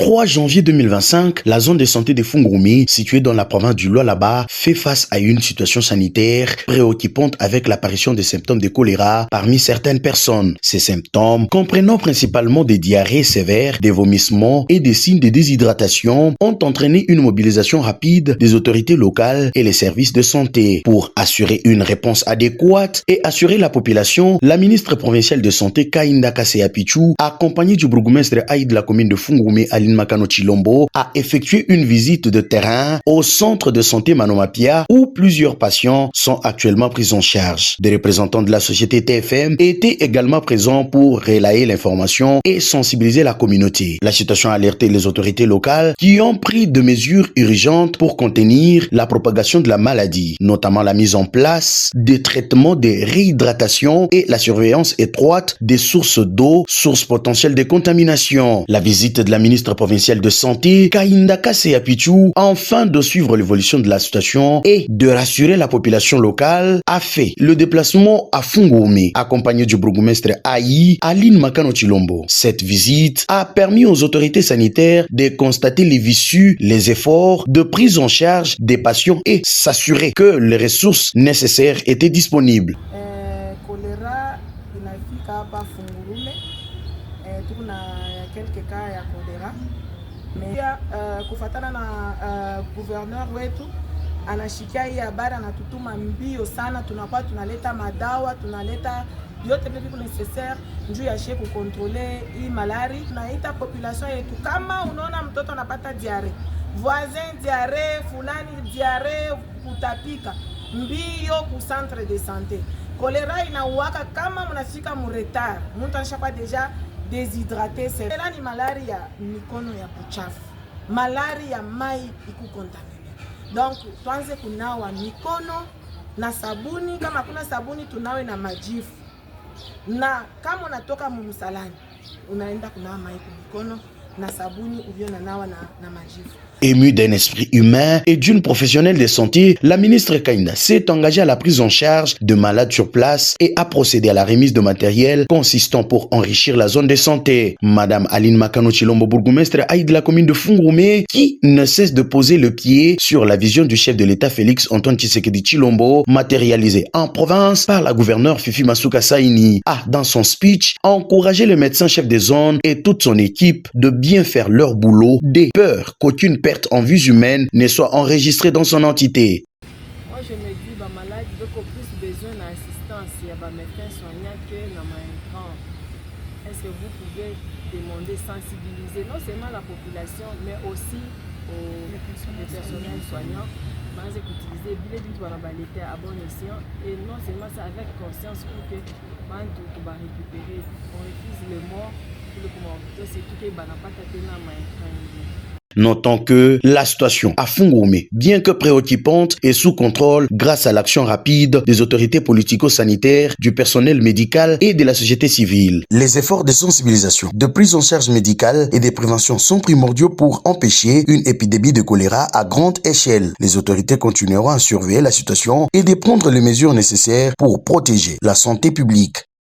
3 janvier 2025, la zone de santé de Fungurume, située dans la province du Lualaba, fait face à une situation sanitaire préoccupante avec l'apparition des symptômes de choléra parmi certaines personnes. Ces symptômes, comprenant principalement des diarrhées sévères, des vomissements et des signes de déshydratation, ont entraîné une mobilisation rapide des autorités locales et les services de santé. Pour assurer une réponse adéquate et assurer la population, la ministre provinciale de santé Kainda Kasea Pichu, accompagnée du bourgmestre Aïd de la commune de Fungurume, Aline Makano Chilombo, a effectué une visite de terrain au centre de santé Manomapia où plusieurs patients sont actuellement pris en charge. Des représentants de la société TFM étaient également présents pour relayer l'information et sensibiliser la communauté. La situation a alerté les autorités locales qui ont pris de mesures urgentes pour contenir la propagation de la maladie, notamment la mise en place des traitements de réhydratation et la surveillance étroite des sources d'eau, sources potentielles de contamination. La visite de la ministre provinciale de santé, Kainda Kasea Pichu, afin de suivre l'évolution de la situation et de rassurer la population locale, a fait le déplacement à Fungurume, accompagné du bourgmestre Aï, Aline Makano Chilombo. Cette visite a permis aux autorités sanitaires de constater les visu, les efforts de prise en charge des patients et s'assurer que les ressources nécessaires étaient disponibles. Choléra inafika hapa Fungurume, tuko na quelques cas ya choléra, mais kufatana na gouverneur wetu anashikia hii habari, anatutuma mbio sana, tunakuwa tunaleta madawa, tunaleta vyote vile necessaire njuu ya shie kukontrole hii malari. Tunaita population yetu, kama unaona mtoto anapata diare, voisin diare, fulani diare, kutapika, mbio ku centre de santé. Choléra inauaka kama mnafika mu retard, mtu anashakwa deja déshydraté. Choléra ni malari ya mikono ya kuchafu, malari ya mai ikukontamine. Donc tuanze kunawa mikono na sabuni, kama kuna sabuni tunawe na majifu, na kama unatoka msalani unaenda kunawa mai mikono na sabuni uvyo na nawa na majifu. Émue d'un esprit humain et d'une professionnelle de santé, la ministre Kainda s'est engagée à la prise en charge de malades sur place et a procédé à la remise de matériel consistant pour enrichir la zone de santé. Madame Aline Makano Chilombo, bourgmestre Aïd de la commune de Fungurume, qui ne cesse de poser le pied sur la vision du chef de l'État Félix Antoine Tshisekedi Chilombo, matérialisée en province par la gouverneure Fifi Masuka Saini, a, dans son speech, encouragé le médecin chef de zone et toute son équipe de bien faire leur boulot, de peur qu'aucune perte en vies humaines ne soit enregistrée dans son entité. Moi je me dis, les malades ont plus besoin d'assistance, il y a des médecins soignants que dans ma écran. Est-ce que vous pouvez demander, sensibiliser non seulement la population, mais aussi les personnels soignants, mais utiliser bien du tout à l'état à bon escient, et non seulement ça avec conscience pour que on va récupérer, on refuse le mort pour le comment c'est tout qui n'a pas tâté dans ma écran. Notons que la situation à Fungurume, bien que préoccupante, est sous contrôle grâce à l'action rapide des autorités politico-sanitaires, du personnel médical et de la société civile. Les efforts de sensibilisation, de prise en charge médicale et de prévention sont primordiaux pour empêcher une épidémie de choléra à grande échelle. Les autorités continueront à surveiller la situation et de prendre les mesures nécessaires pour protéger la santé publique.